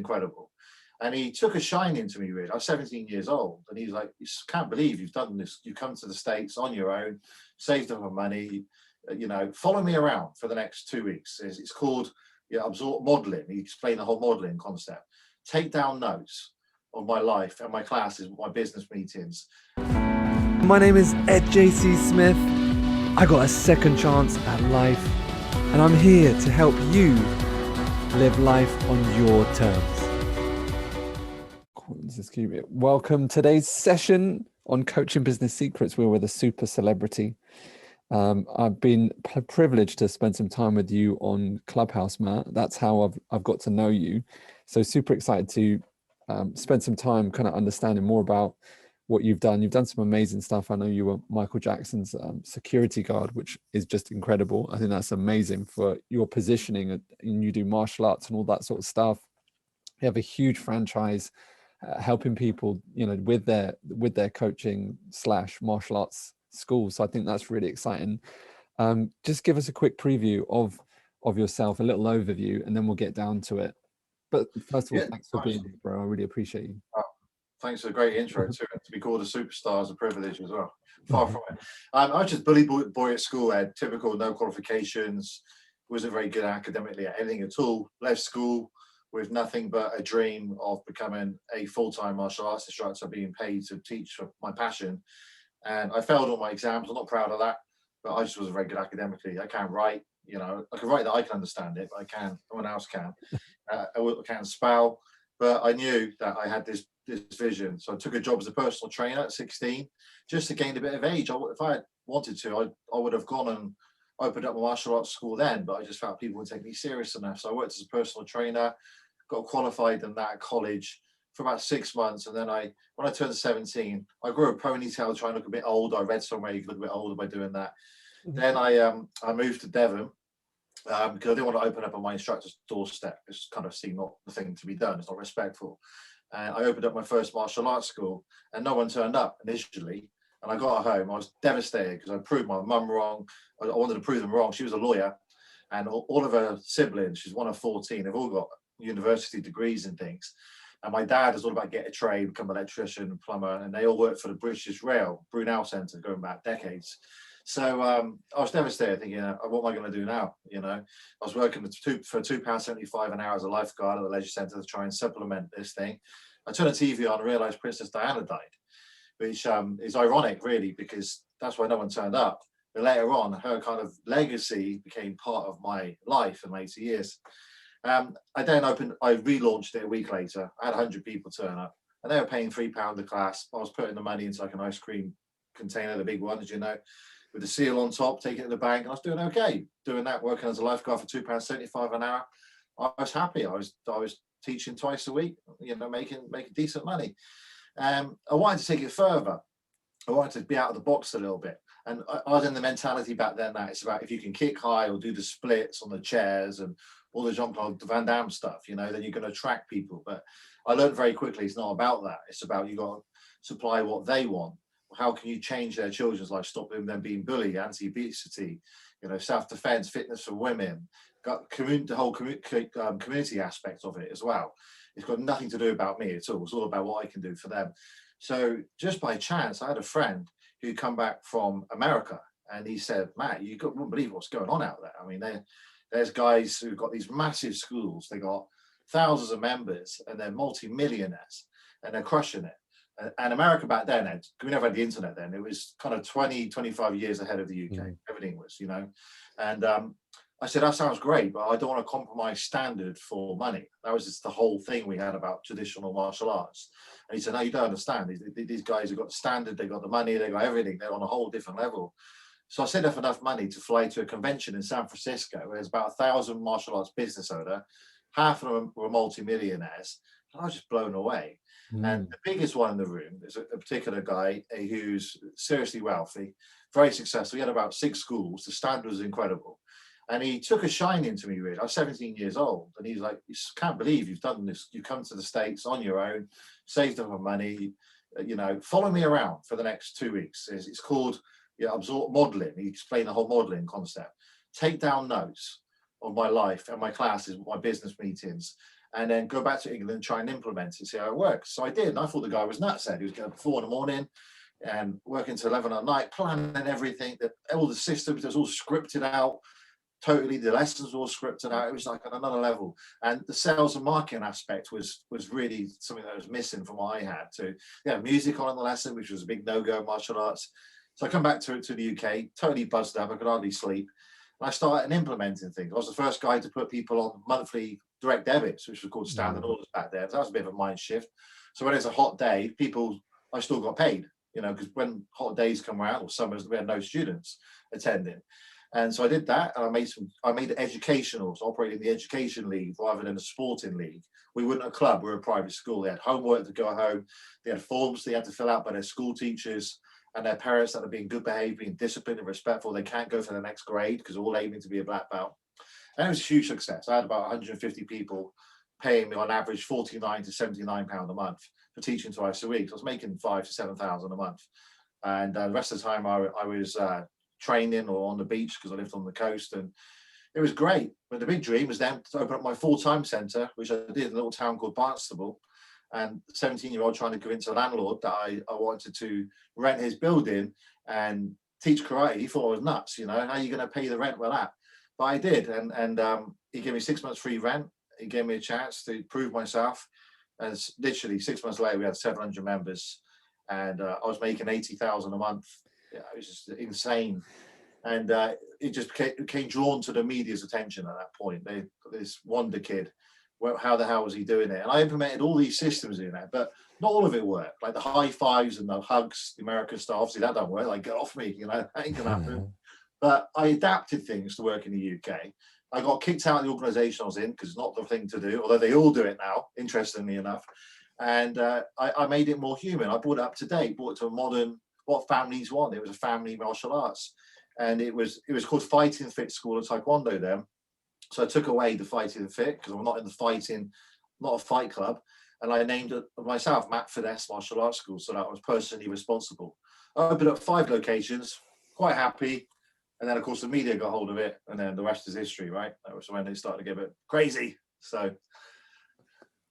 incredible. And he took a shining to me, really. I was 17 years old, and he's like, "You can't believe you've done this. You come to the States on your own, saved up my money, follow me around for the next 2 weeks." It's called absorb modeling. He explained the whole modeling concept. Take down notes of my life and my classes, my business meetings. My name is EdJCSmith. I got a second chance at life, and I'm here to help you live life on your terms. Welcome to today's session on Coaching Business Secrets. We're with a super celebrity. I've been privileged to spend some time with you on Clubhouse, Matt. That's how I've got to know you. So super excited to spend some time kind of understanding more about what you've done. You've done some amazing stuff. I know you were Michael Jackson's security guard, which is just incredible. I think that's amazing for your positioning, and you do martial arts and all that sort of stuff. You have a huge franchise helping people, with their coaching / martial arts schools. So I think that's really exciting. Just give us a quick preview of yourself, a little overview, and then we'll get down to it. But first of all, thanks for being here, bro. I really appreciate you. Thanks for a great intro to it. To be called a superstar is a privilege as well. Far from it. I was just bully boy at school. I had typical no qualifications. Wasn't very good academically at anything at all. Left school with nothing but a dream of becoming a full-time martial arts instructor, being paid to teach for my passion. And I failed all my exams. I'm not proud of that, but I just wasn't very good academically. I can't write. I can write that I can understand it, but I can't. No one else can. I can't spell, but I knew that I had this vision. So I took a job as a personal trainer at 16, just to gain a bit of age. If I had wanted to, I would have gone and opened up a martial arts school then, but I just felt people wouldn't take me serious enough. So I worked as a personal trainer, got qualified in that at college for about 6 months. And then when I turned 17, I grew a ponytail trying to look a bit old. I read somewhere you could look a bit older by doing that. Then I moved to Devon because I didn't want to open up on my instructor's doorstep. It's kind of seemed not the thing to be done. It's not respectful. And I opened up my first martial arts school, and no one turned up initially. And I got home, I was devastated because I proved my mum wrong. I wanted to prove them wrong. She was a lawyer, and all of her siblings, she's one of 14, they've all got university degrees and things. And my dad is all about get a trade, become an electrician, plumber, and they all work for the British Rail, Brunel Centre, going back decades. So I was devastated, thinking, what am I going to do now? I was working for £2.75 an hour as a lifeguard at the leisure centre to try and supplement this thing. I turned the TV on and realised Princess Diana died, which is ironic, really, because that's why no one turned up. But later on, her kind of legacy became part of my life in later years. I relaunched it a week later. I had 100 people turn up, and they were paying £3 a class. I was putting the money into like an ice cream container, the big ones, with the seal on top, taking it to the bank. And I was doing okay, doing that, working as a lifeguard for £2.75 an hour. I was happy. I was teaching twice a week, making decent money. I wanted to take it further. I wanted to be out of the box a little bit. And I was in the mentality back then that it's about if you can kick high or do the splits on the chairs and all the Jean-Claude Van Damme stuff, then you're going to attract people. But I learned very quickly it's not about that. It's about you got to supply what they want. How can you change their children's life, stop them being bullied, anti-obesity, self-defense, fitness for women, got the whole community aspect of it as well. It's got nothing to do about me at all. It's all about what I can do for them. So just by chance, I had a friend who'd come back from America, and he said, "Matt, you wouldn't believe what's going on out there. I mean, there's guys who've got these massive schools. They got thousands of members, and they're multi-millionaires, and they're crushing it. And America back then, Ed, we never had the internet then. It was kind of 20, 25 years ahead of the UK. Everything was, And I said, that sounds great, but I don't want to compromise standard for money. That was just the whole thing we had about traditional martial arts. And he said, no, you don't understand. These guys have got the standard, they got the money, they got everything. They're on a whole different level. So I saved up enough money to fly to a convention in San Francisco, where there's about 1,000 martial arts business owners. Half of them were multi-millionaires. And I was just blown away. And the biggest one in the room is a particular guy who's seriously wealthy, very successful. He had about 6 schools. The standard was incredible. And he took a shining to me, really. I was 17 years old. And he's like, "You can't believe you've done this. You come to the States on your own, saved up my money, follow me around for the next 2 weeks." It's called absorb modeling. He explained the whole modeling concept. Take down notes of my life and my classes, my business meetings. and then go back to England and try and implement it, see how it works. So I did, and I thought the guy was nuts. He was getting up at 4 in the morning and working till 11 at night, planning everything, that all the systems, it was all scripted out. Totally, the lessons were all scripted out. It was like on another level, and the sales and marketing aspect was really something that was missing from what I had. To music on the lesson, which was a big no-go, martial arts. So I come back to the UK, totally buzzed up. I could hardly sleep, and I started implementing things. I was the first guy to put people on monthly direct debits, which was called standard orders back then. So that was a bit of a mind shift. So when it's a hot day, I still got paid, because when hot days come around or summers, we had no students attending. And so I did that, and I made it educational, so operating the education league rather than a sporting league. We weren't a club, we were a private school. They had homework to go home, they had forms they had to fill out by their school teachers and their parents that are being good behaved, being disciplined and respectful. They can't go for the next grade because they're all aiming to be a black belt. And it was a huge success. I had about 150 people paying me on average £49 to £79 a month for teaching twice a week. So I was making £5,000 to £7,000 a month. And the rest of the time I was training or on the beach because I lived on the coast, and it was great. But the big dream was then to open up my full-time centre, which I did in a little town called Barnstable. And 17-year-old trying to convince a landlord that I wanted to rent his building and teach karate. He thought I was nuts, how are you going to pay the rent with that? But I did, and he gave me 6 months free rent. He gave me a chance to prove myself, and literally 6 months later we had 700 members, and I was making 80,000 a month. Yeah, it was just insane, and it just became drawn to the media's attention at that point. This wonder kid, well, how the hell was he doing it? And I implemented all these systems in there, but not all of it worked. Like the high fives and the hugs, the American style, obviously that don't work. Like, get off me, that ain't gonna happen. But I adapted things to work in the UK. I got kicked out of the organisation I was in because it's not the thing to do, although they all do it now, interestingly enough. And I made it more human. I brought it up to date, brought it to a modern, what families want. It was a family martial arts, and it was called Fighting Fit School of Taekwondo then. So I took away the Fighting Fit because I'm not in the fighting, not a fight club, and I named it myself Matt Fiddes Martial Arts School. So that I was personally responsible. I opened up 5 locations, quite happy, and then of course the media got hold of it, and then the rest is history, right? That was when they started to get a bit crazy. So.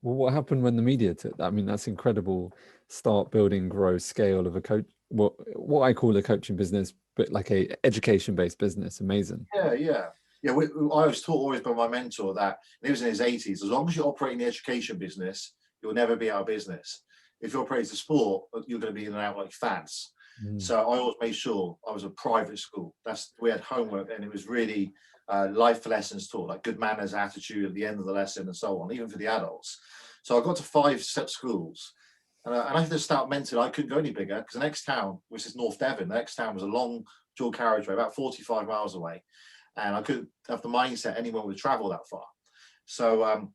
Well, what happened when the media took that? I mean, that's incredible. Start building, grow, scale of a coach. What I call a coaching business, but like a education-based business. Amazing. Yeah. I was taught always by my mentor that, and he was in his 80s, as long as you operate in the education business, you'll never be out of business. If you operate as a sport, you're going to be in and out like fads. So I always made sure I was a private school. We had homework, and it was really life lessons taught, like good manners, attitude at the end of the lesson, and so on, even for the adults. So I got to 5 set schools, and I had to start mentally. I couldn't go any bigger because the next town, which is North Devon, the next town was a long dual carriageway, about 45 miles away, and I couldn't have the mindset anyone would travel that far. So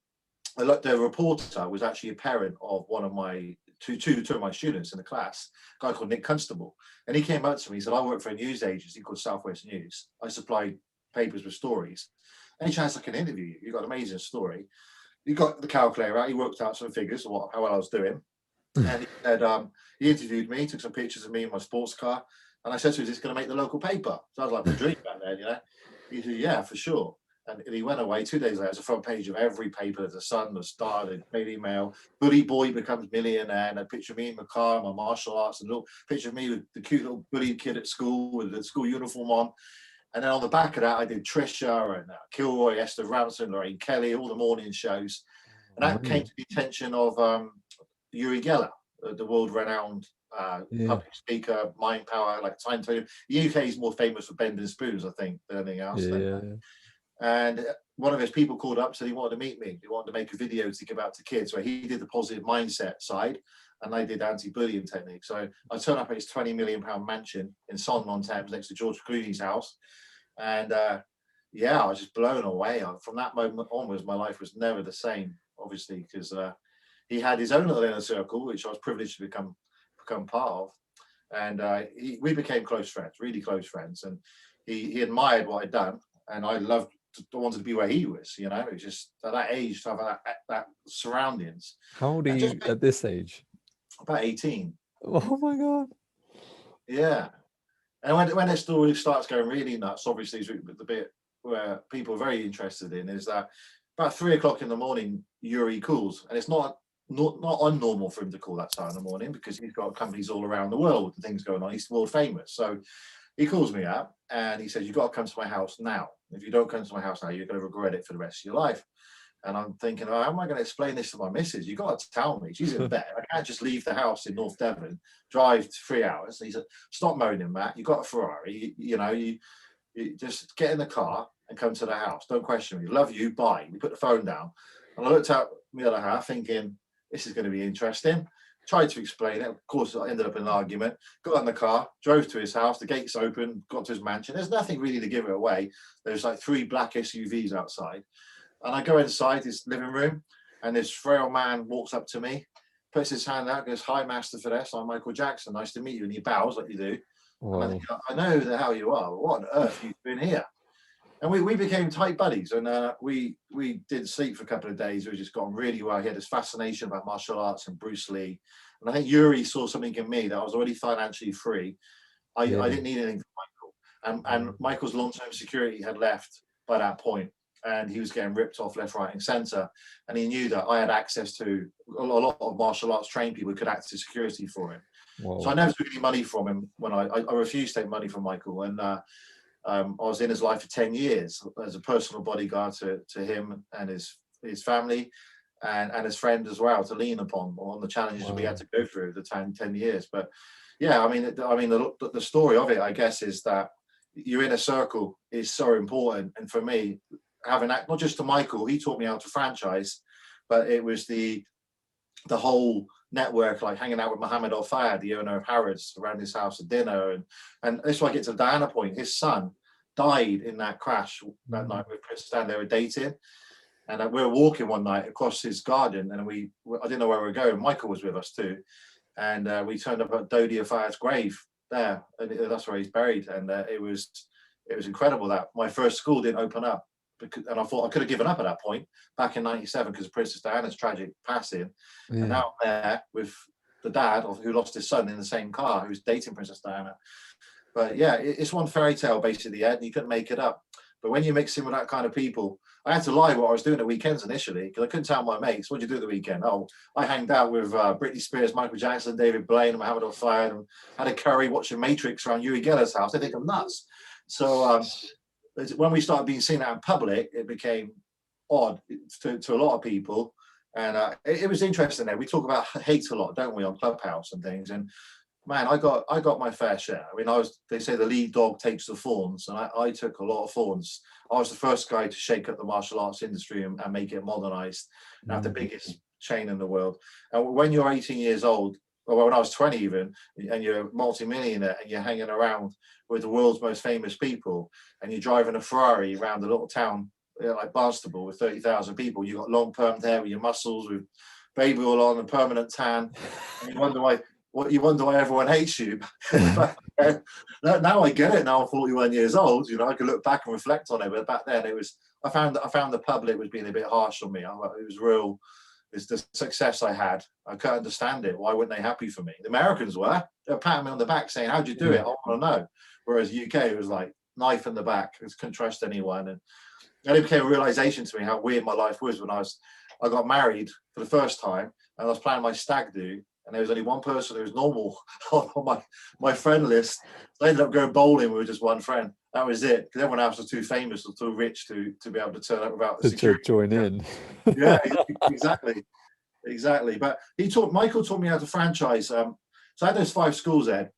the reporter was actually a parent of one of my two of my students in the class, a guy called Nick Constable, and he came up to me. He said, "I work for a news agency called Southwest News. I supply papers with stories. Any chance I can interview you? You've got an amazing story." He got the calculator out. He worked out some figures of how well I was doing, and he said he interviewed me, took some pictures of me in my sports car, and I said to him, "Is this going to make the local paper?" So I was like, "My dream back then, He said, "Yeah, for sure." And he went away. 2 days later, it's the front page of every paper: the Sun, the Star, the Daily Mail. Bully boy becomes millionaire, and a picture of me in my car, my martial arts, and a little picture of me with the cute little bully kid at school with the school uniform on. And then on the back of that, I did Trisha and Kilroy, Esther Ramson, Lorraine Kelly, all the morning shows. And that came to the attention of Uri Geller, the world-renowned public speaker, mind power, like time to. The UK is more famous for bending spoons, I think, than anything else. Yeah. And one of his people called up, said he wanted to meet me. He wanted to make a video to give out to kids. So he did the positive mindset side, and I did anti-bullying techniques. So I turned up at his £20 million mansion in Sonnon-on-Thames next to George Clooney's house. And I was just blown away. From that moment onwards, my life was never the same, obviously, because he had his own little inner circle, which I was privileged to become part of. And we became close friends, really close friends. And he admired what I'd done. And I wanted to be where he was, It was just at that age to have that surroundings. How old are you at this age? About 18. Oh my God. Yeah. And when the story starts going really nuts, obviously the bit where people are very interested in is that about 3 o'clock in the morning, Yuri calls, and it's not unnormal for him to call that time in the morning because he's got companies all around the world and things going on. He's world famous. So he calls me up and he says, "You've got to come to my house now. If you don't come to my house now, you're going to regret it for the rest of your life." And I'm thinking, oh, how am I going to explain this to my missus? You've got to tell me. She's in bed. I can't just leave the house in North Devon, drive 3 hours. And he said, "Stop moaning, Matt. You've got a Ferrari. You just get in the car and come to the house. Don't question me. Love you. Bye." We put the phone down. And I looked out the other half thinking, this is going to be interesting. Tried to explain it. Of course, I ended up in an argument. Got in the car, drove to his house. The gates open, got to his mansion. There's nothing really to give it away. There's like 3 black SUVs outside. And I go inside his living room, and this frail man walks up to me, puts his hand out, goes, "Hi, Master Fiddes. I'm Michael Jackson. Nice to meet you." And he bows like you do. Wow. And I think, "I know who the hell you are. What on earth have you been here?" And we became tight buddies, and we didn't sleep for a couple of days. We just got on really well. He had this fascination about martial arts and Bruce Lee. And I think Yuri saw something in me that I was already financially free. I didn't need anything from Michael. And Michael's long-term security had left by that point, and he was getting ripped off left, right, and centre. And he knew that I had access to a lot of martial arts trained people who could act as security for him. Whoa. So I never took any money from him when I refused to take money from Michael. And I was in his life for 10 years as a personal bodyguard to him and his family and his friend as well, to lean upon on the challenges we had to go through the 10 years. But yeah, I mean, the story of it, I guess, is that your inner circle is so important. And for me, having that, not just to Michael, he taught me how to franchise, but it was the whole network, like hanging out with Mohammed Al Fayed, the owner of Harrods, around his house at dinner. And this is why I get to Diana Point. His son died in that crash that night with Princess Diana. They were dating. And we were walking one night across his garden, and I didn't know where we were going. Michael was with us too. And we turned up at Dodi Al Fayed's grave there, and that's where he's buried. And it was incredible that my first school didn't open up. And I thought I could have given up at that point back in '97 because of Princess Diana's tragic passing. Yeah. And now I'm there with the dad who lost his son in the same car, who's dating Princess Diana. But yeah, it's one fairy tale basically, Ed, and you couldn't make it up. But when you mix in with that kind of people, I had to lie what I was doing at weekends initially because I couldn't tell my mates, "What'd you do the weekend?" "Oh, I hanged out with Britney Spears, Michael Jackson, David Blaine, and Mohammed Al Fayed, and had a curry watching Matrix around Uri Geller's house." They think I'm nuts. So when we started being seen out in public, it became odd to a lot of people. And it was interesting there. We talk about hate a lot, don't we, on Clubhouse and things. And man, I got my fair share. I mean, they say the lead dog takes the fawns, and I took a lot of fawns. I was the first guy to shake up the martial arts industry and make it modernized and have the biggest chain in the world. And when you're 18 years old, or when I was 20 even, and you're a multi-millionaire and you're hanging around with the world's most famous people, and you're driving a Ferrari around a little town like Barnstable with 30,000 people, you've got long permed hair with your muscles, with baby oil on and permanent tan, and you wonder why everyone hates you. Now I get it. Now I'm 41 years old. I can look back and reflect on it, but back then I found the public was being a bit harsh on me. It was real. It's the success I had. I couldn't understand it. Why weren't they happy for me? The Americans were. They were patting me on the back saying, "How'd you do it? I want to know." Whereas UK, it was like knife in the back. I couldn't trust anyone. And it became a realization to me how weird my life was when I got married for the first time, and I was planning my stag do, and there was only one person who was normal on my friend list. So I ended up going bowling with just one friend. That was it, because everyone else was too famous or too rich to be able to turn up without the security. To join in. Yeah, exactly. But Michael taught me how to franchise. So I had those 5 schools, Ed,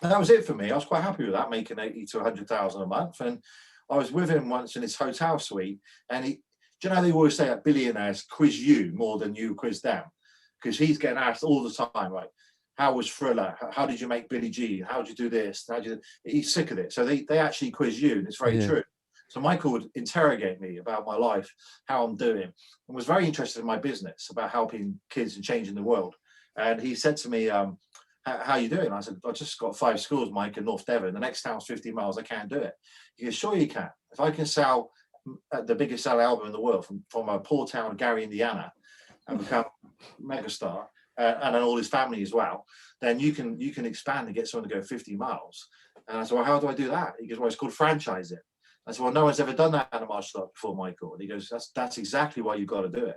and that was it for me. I was quite happy with that, making 80 to 100,000 a month. And I was with him once in his hotel suite, and do you know how they always say that billionaires quiz you more than you quiz them? Because he's getting asked all the time, like, how was Thriller? How did you make Billie Jean? How did you do this? He's sick of it. So they actually quiz you, and it's very true. So Michael would interrogate me about my life, how I'm doing, and was very interested in my business, about helping kids and changing the world. And he said to me, "How are you doing?" I said, "I just got 5 schools, Mike, in North Devon. The next town's 50 miles. I can't do it." He goes, "Sure you can. If I can sell the biggest selling album in the world from a poor town of Gary, Indiana, and become megastar, and then all his family as well, then you can expand and get someone to go 50 miles. And I said, "Well, how do I do that?" He goes, "Well, it's called franchising." I said, well, no one's ever done that in a martial art before, Michael. And he goes, that's exactly why you've got to do it.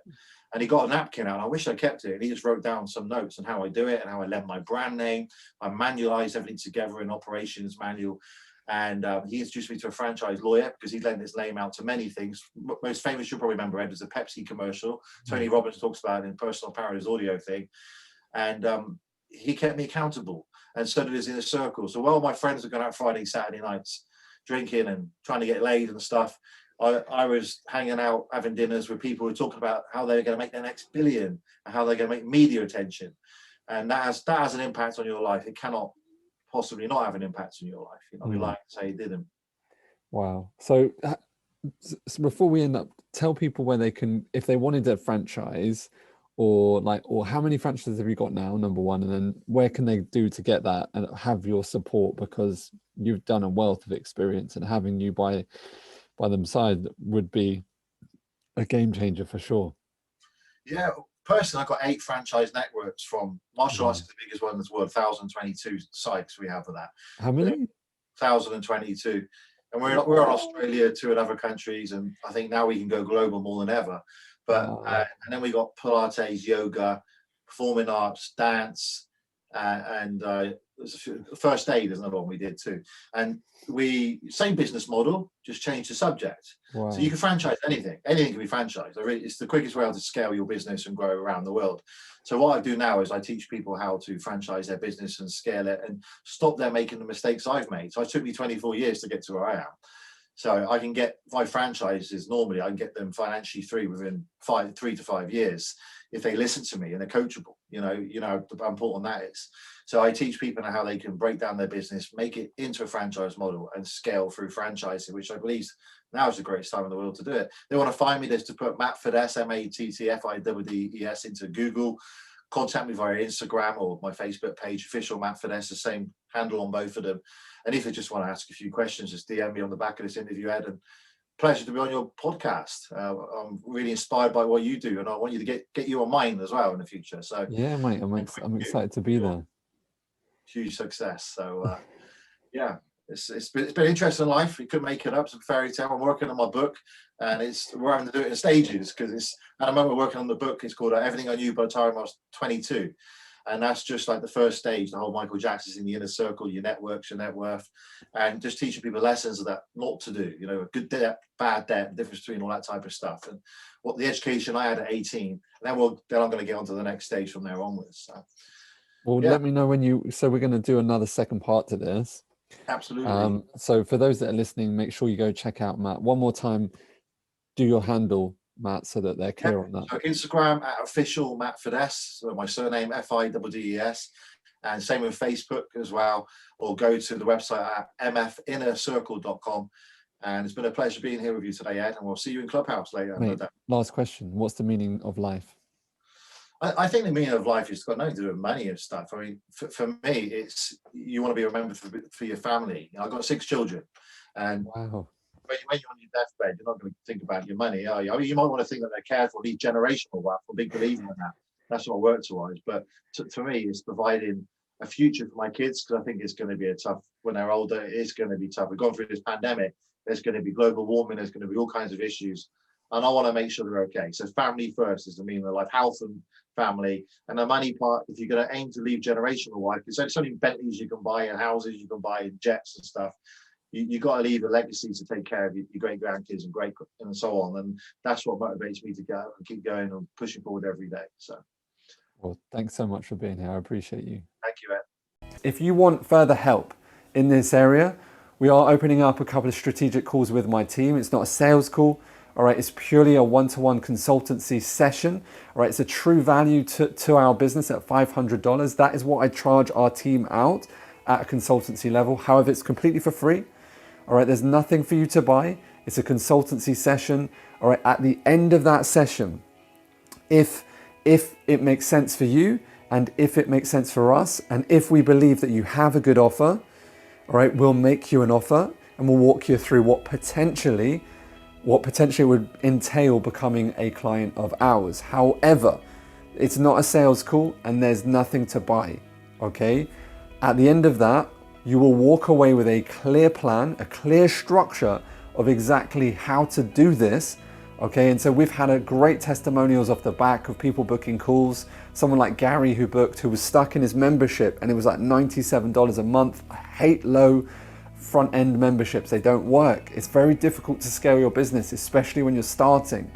And he got a napkin out, and I wish I kept it. And he just wrote down some notes on how I do it and how I lend my brand name. I manualized everything together in operations manual. And he introduced me to a franchise lawyer because he lent his name out to many things. Most famous, you'll probably remember, Ed, was the Pepsi commercial. Tony Robbins talks about it in Personal Power, his audio thing. And he kept me accountable. And so did his inner circle. So while my friends were going out Friday, Saturday nights, drinking and trying to get laid and stuff, I was hanging out, having dinners with people who were talking about how they're going to make their next billion and how they're going to make media attention. And that has an impact on your life. It cannot possibly not have an impact on your life. You know, we like to say it didn't. Wow. So before we end up, tell people where they can, if they wanted a franchise, or how many franchises have you got now, number one, and then where can they do to get that and have your support, because you've done a wealth of experience, and having you by them side would be a game changer for sure. Yeah, personally, I've got 8 franchise networks. From martial arts is the biggest one in the world, 1,022 sites we have for that. How many? 1,022. And we're in Australia, 2 in other countries, and I think now we can go global more than ever. But and then we got Pilates, yoga, performing arts, dance, and first aid is another one we did too. And same business model, just change the subject. Wow. So you can franchise anything. Anything can be franchised. It's the quickest way to scale your business and grow around the world. So what I do now is I teach people how to franchise their business and scale it and stop them making the mistakes I've made. So it took me 24 years to get to where I am. So I can get 5 franchises normally. I can get them financially through within 3 to 5 years if they listen to me and they're coachable. You know how important that is. So I teach people how they can break down their business, make it into a franchise model, and scale through franchising, which I believe now is the greatest time in the world to do it. They want to find me, there's to put Matt Fiddes, MATTFIDDES into Google. Contact me via Instagram or my Facebook page, official Matt Fiddes, the same handle on both of them. And if you just want to ask a few questions, just DM me on the back of this interview, Ed. And pleasure to be on your podcast. I'm really inspired by what you do, and I want you to get you on mine as well in the future. So yeah, mate, I'm excited to be there. Huge success. So yeah, it's been interesting in life. We could make it up, some fairy tale. I'm working on my book, and we're having to do it in stages, because at the moment we're working on the book. It's called Everything I Knew by the time I was 22. And that's just like the first stage, the whole Michael Jackson's in the inner circle, your networks, your net worth, and just teaching people lessons of that not to do, a good debt, bad debt, the difference between all that type of stuff, and what the education I had at 18. And then I'm going to get on to the next stage from there onwards. So, well, yeah. Let me know so we're going to do another second part to this. Absolutely. So for those that are listening, make sure you go check out Matt. One more time, do your handle, Matt, so that they're clear on that. So Instagram at official Matt Fiddes, so my surname FIDDES, and same with Facebook as well, or go to the website at mfinnercircle.com. And it's been a pleasure being here with you today, Ed, and we'll see you in Clubhouse later. Mate, last question. What's the meaning of life? I think the meaning of life has got nothing to do with money and stuff. I mean, for me, it's you want to be remembered for your family. I've got 6 children, and wow. When you're on your deathbed, you're not going to think about your money, are you? I mean, you might want to think that they're careful, need generational wealth. I'm a big believer in that. That's what I work towards. But for me, it's providing a future for my kids, because I think it's going to be when they're older, it's going to be tough. We've gone through this pandemic. There's going to be global warming. There's going to be all kinds of issues. And I want to make sure they're okay. So family first is the meaning of life, health and family. And the money part, if you're going to aim to leave generational wealth, it's only Bentleys you can buy and houses you can buy and jets and stuff. You got to leave a legacy to take care of your great grandkids and so on. And that's what motivates me to go and keep going and pushing forward every day. So, well, thanks so much for being here. I appreciate you. Thank you, Ed. If you want further help in this area, we are opening up a couple of strategic calls with my team. It's not a sales call. All right, it's purely a one-to-one consultancy session. All right, it's a true value to our business at $500. That is what I charge our team out at a consultancy level. However, it's completely for free. All right, there's nothing for you to buy. It's a consultancy session. All right, at the end of that session, if it makes sense for you, and if it makes sense for us, and if we believe that you have a good offer, all right, we'll make you an offer and we'll walk you through what potentially would entail becoming a client of ours. However, it's not a sales call and there's nothing to buy, okay? At the end of that, you will walk away with a clear plan, a clear structure of exactly how to do this. Okay, and so we've had a great testimonials off the back of people booking calls. Someone like Gary who was stuck in his membership and it was like $97 a month. I hate low front end memberships, they don't work. It's very difficult to scale your business, especially when you're starting.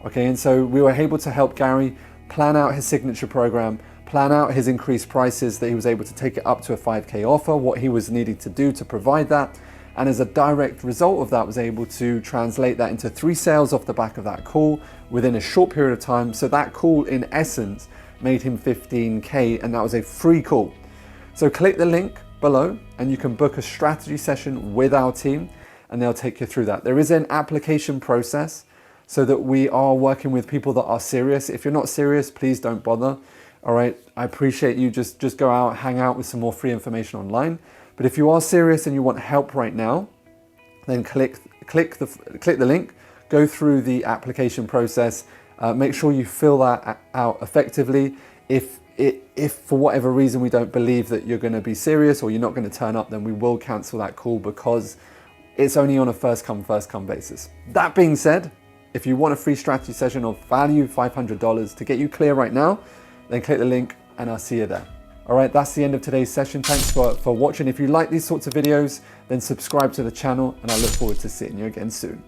Okay, and so we were able to help Gary plan out his signature program, plan out his increased prices, that he was able to take it up to a 5K offer, what he was needing to do to provide that. And as a direct result of that, was able to translate that into 3 sales off the back of that call within a short period of time. So that call in essence made him 15K, and that was a free call. So click the link below and you can book a strategy session with our team and they'll take you through that. There is an application process so that we are working with people that are serious. If you're not serious, please don't bother. All right, I appreciate you. Just go out, hang out with some more free information online. But if you are serious and you want help right now, then click the link, go through the application process, make sure you fill that out effectively. If for whatever reason we don't believe that you're going to be serious or you're not going to turn up, then we will cancel that call because it's only on a first come basis. That being said, if you want a free strategy session of value, $500 to get you clear right now, then click the link and I'll see you there. All right, that's the end of today's session. Thanks for watching. If you like these sorts of videos, then subscribe to the channel and I look forward to seeing you again soon.